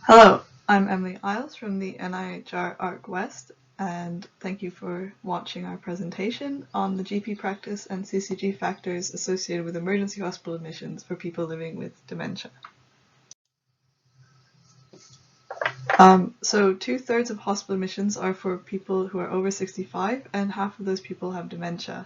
Hello, I'm Emily Eyles from the NIHR ARC West, and thank you for watching our presentation on the GP practice and CCG factors associated with emergency hospital admissions for people living with dementia. So 2/3 of hospital admissions are for people who are over 65, and half of those people have dementia.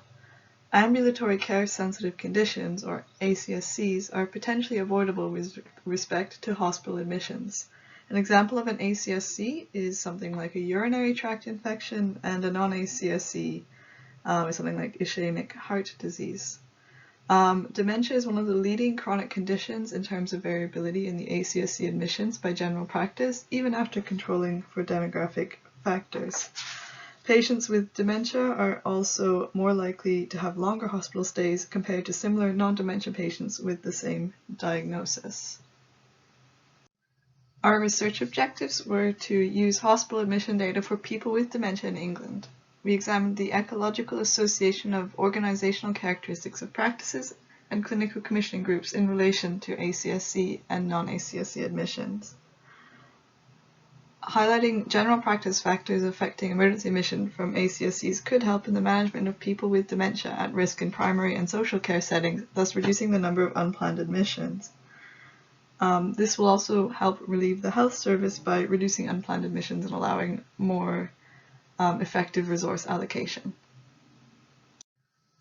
Ambulatory care sensitive conditions, or ACSCs, are potentially avoidable with respect to hospital admissions. An example of an ACSC is something like a urinary tract infection, and a non-ACSC is something like ischemic heart disease. Dementia is one of the leading chronic conditions in terms of variability in the ACSC admissions by general practice, even after controlling for demographic factors. Patients with dementia are also more likely to have longer hospital stays compared to similar non-dementia patients with the same diagnosis. Our research objectives were to use hospital admission data for people with dementia in England. We examined the ecological association of organizational characteristics of practices and clinical commissioning groups in relation to ACSC and non-ACSC admissions. Highlighting general practice factors affecting emergency admission from ACSCs could help in the management of people with dementia at risk in primary and social care settings, thus reducing the number of unplanned admissions. This will also help relieve the health service by reducing unplanned admissions and allowing more effective resource allocation.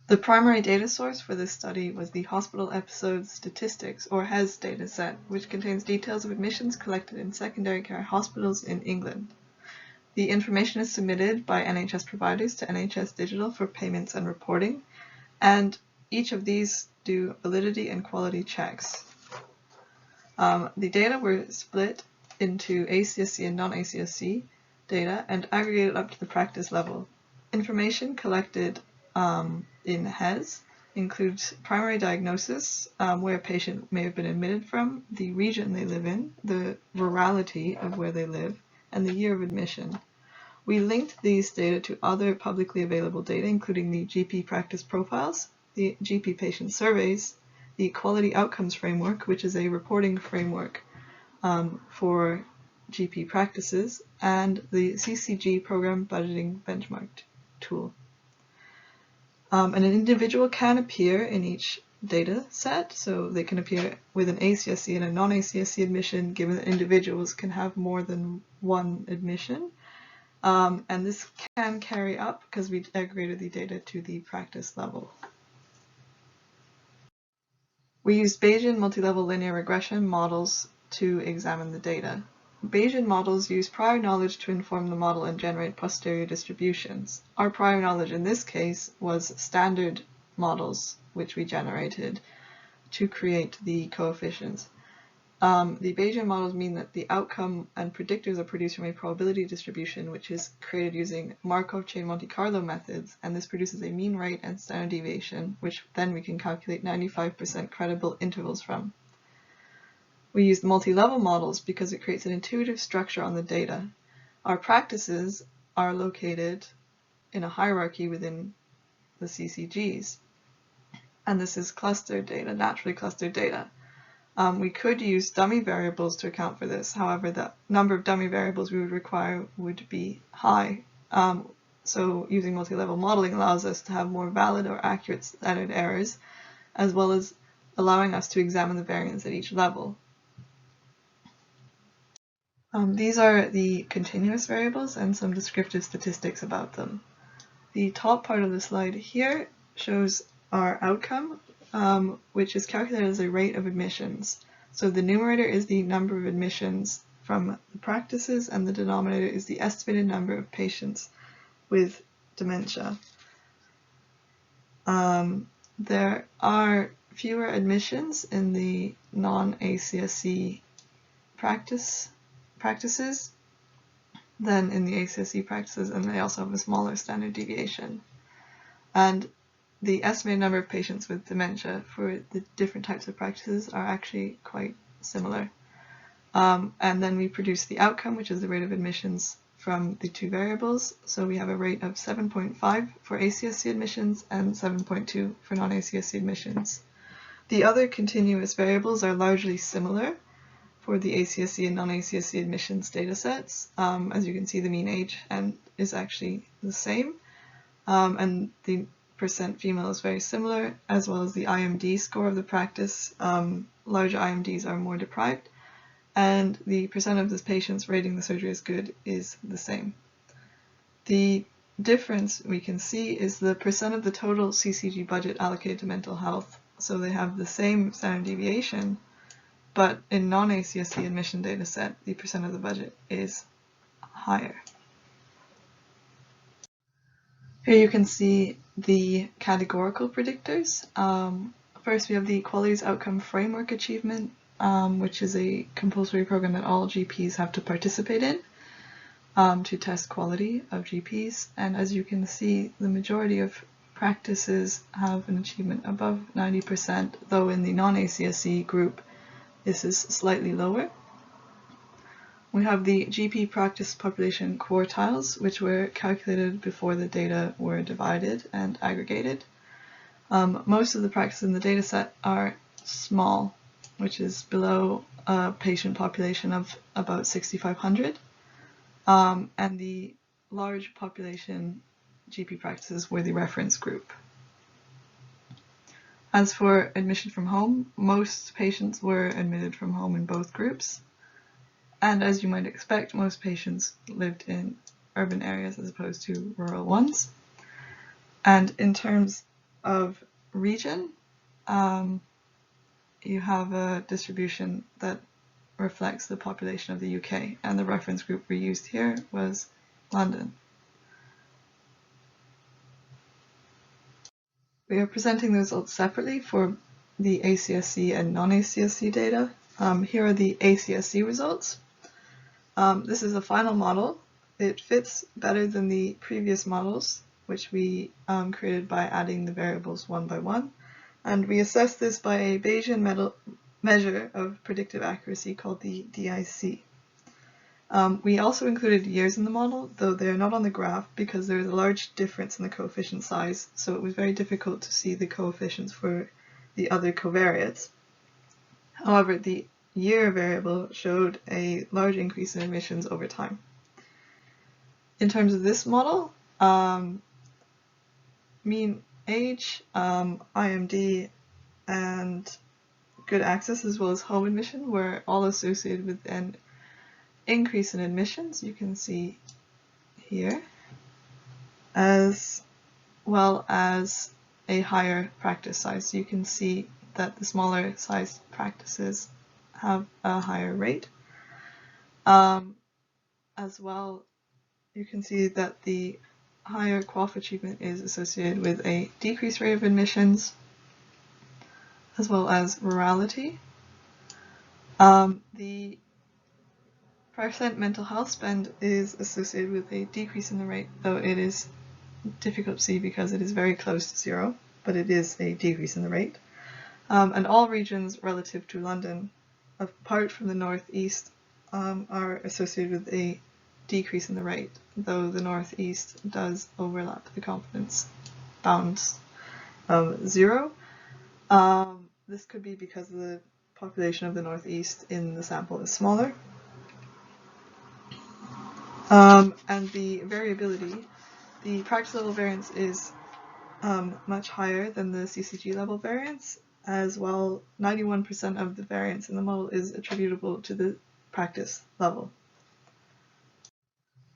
The primary data source for this study was the Hospital Episode Statistics, or HES dataset, which contains details of admissions collected in secondary care hospitals in England. The information is submitted by NHS providers to NHS Digital for payments and reporting, and each of these do validity and quality checks. The data were split into ACSC and non-ACSC data and aggregated up to the practice level. Information collected in HES includes primary diagnosis, where a patient may have been admitted from, the region they live in, the rurality of where they live, and the year of admission. We linked these data to other publicly available data, including the GP practice profiles, the GP patient surveys, the Quality Outcomes Framework, which is a reporting framework for GP practices, and the CCG Program Budgeting Benchmark tool. An individual can appear in each data set, so they can appear with an ACSC and a non-ACSC admission, given that individuals can have more than one admission. And this can carry up because we aggregated the data to the practice level. We used Bayesian multi-level linear regression models to examine the data. Bayesian models use prior knowledge to inform the model and generate posterior distributions. Our prior knowledge in this case was standard models, which we generated to create the coefficients. The Bayesian models mean that the outcome and predictors are produced from a probability distribution, which is created using Markov chain Monte Carlo methods, and this produces a mean rate and standard deviation, which then we can calculate 95% credible intervals from. We used multi-level models because it creates an intuitive structure on the data. Our practices are located in a hierarchy within the CCGs, and this is clustered data, naturally clustered data. We could use dummy variables to account for this. However, the number of dummy variables we would require would be high. So using multi-level modeling allows us to have more valid or accurate standard errors, as well as allowing us to examine the variance at each level. These are the continuous variables and some descriptive statistics about them. The top part of the slide here shows our outcome, which is calculated as a rate of admissions. So the numerator is the number of admissions from the practices, and the denominator is the estimated number of patients with dementia. There are fewer admissions in the non-ACSC practices than in the ACSC practices, and they also have a smaller standard deviation. And the estimated number of patients with dementia for the different types of practices are actually quite similar. And then we produce the outcome, which is the rate of admissions from the two variables. So we have a rate of 7.5 for ACSC admissions and 7.2 for non-ACSC admissions. The other continuous variables are largely similar for the ACSE and non-ACSE admissions data sets. As you can see, the mean age is actually the same, and the percent female is very similar, as well as the IMD score of the practice. Larger IMDs are more deprived, and the percent of the patients rating the surgery as good is the same. The difference we can see is the percent of the total CCG budget allocated to mental health. So they have the same standard deviation, but in non-ACSE admission data set, the percent of the budget is higher. Here you can see the categorical predictors. First, we have the Qualities Outcome Framework Achievement, which is a compulsory program that all GPs have to participate in to test quality of GPs. And as you can see, the majority of practices have an achievement above 90%, though in the non-ACSE group, this is slightly lower. We have the GP practice population quartiles, which were calculated before the data were divided and aggregated. Most of the practices in the data set are small, which is below a patient population of about 6,500. And the large population GP practices were the reference group. As for admission from home, most patients were admitted from home in both groups. And as you might expect, most patients lived in urban areas as opposed to rural ones. And in terms of region, you have a distribution that reflects the population of the UK, and the reference group we used here was London. We are presenting the results separately for the ACSE and non-ACSE data. Here are the ACSE results. This is a final model. It fits better than the previous models, which we created by adding the variables one by one. And we assessed this by a Bayesian measure of predictive accuracy called the DIC. We also included years in the model, though they are not on the graph because there is a large difference in the coefficient size, so it was very difficult to see the coefficients for the other covariates. However, the year variable showed a large increase in admissions over time. In terms of this model, mean age, IMD, and good access, as well as home admission, were all associated with an increase in admissions, you can see here, as well as a higher practice size. So you can see that the smaller sized practices have a higher rate. As well, you can see that the higher QoF achievement is associated with a decreased rate of admissions, as well as rurality. The percent mental health spend is associated with a decrease in the rate, though it is difficult to see because it is very close to zero, but it is a decrease in the rate. And all regions relative to London, apart from the northeast, are associated with a decrease in the rate, though the northeast does overlap the confidence bounds of 0. This could be because the population of the northeast in the sample is smaller. And the variability, the practice level variance is much higher than the CCG level variance. As well, 91% of the variance in the model is attributable to the practice level.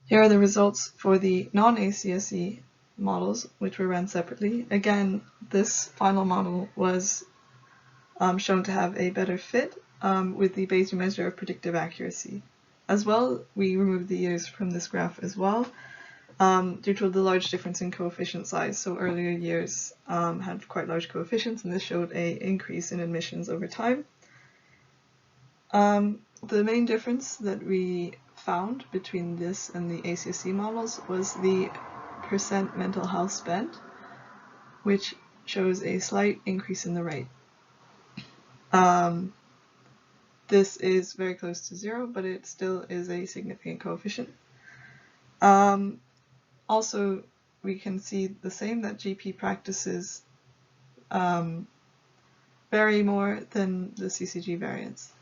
Here are the results for the non-ACSE models, which were ran separately. Again, this final model was shown to have a better fit with the Bayesian measure of predictive accuracy. As well, we removed the years from this graph as well, due to the large difference in coefficient size. So earlier years had quite large coefficients, and this showed an increase in admissions over time. The main difference that we found between this and the ACSE models was the percent mental health spent, which shows a slight increase in the rate. This is very close to 0, but it still is a significant coefficient. Also, we can see the same, that GP practices vary more than the CCG variance.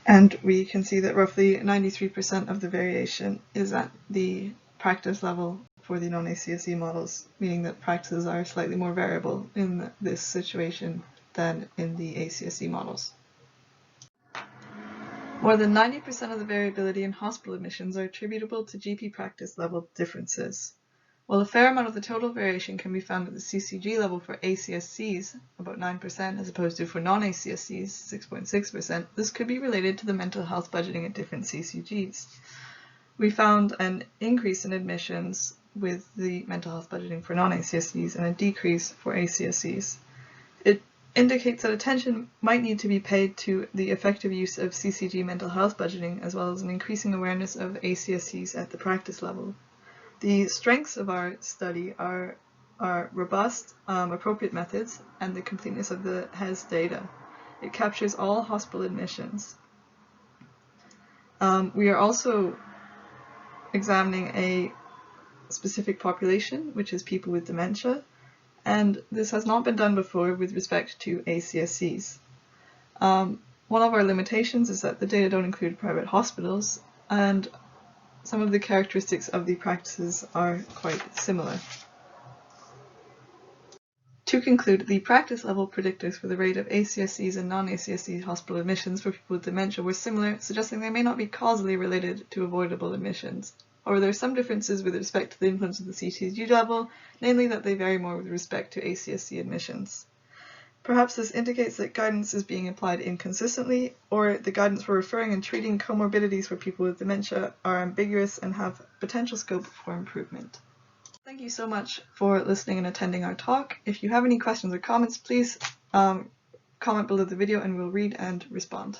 And we can see that roughly 93% of the variation is at the practice level for the non-ACSE models, meaning that practices are slightly more variable in this situation than in the ACSE models. More than 90% of the variability in hospital admissions are attributable to GP practice level differences. While a fair amount of the total variation can be found at the CCG level for ACSCs, about 9%, as opposed to for non-ACSCs, 6.6%, this could be related to the mental health budgeting at different CCGs. We found an increase in admissions with the mental health budgeting for non-ACSCs and a decrease for ACSCs. It indicates that attention might need to be paid to the effective use of CCG mental health budgeting, as well as an increasing awareness of ACSCs at the practice level. The strengths of our study are robust, appropriate methods, and the completeness of the HES data. It captures all hospital admissions. We are also examining a specific population, which is people with dementia, and this has not been done before with respect to ACSCs. One of our limitations is that the data don't include private hospitals, and some of the characteristics of the practices are quite similar. To conclude, the practice level predictors for the rate of ACSCs and non-ACSC hospital admissions for people with dementia were similar, suggesting they may not be causally related to avoidable admissions. However, there are some differences with respect to the influence of the CTG level, namely that they vary more with respect to ACSC admissions. Perhaps this indicates that guidance is being applied inconsistently, or the guidance for referring and treating comorbidities for people with dementia are ambiguous and have potential scope for improvement. Thank you so much for listening and attending our talk. If you have any questions or comments, please comment below the video and we'll read and respond.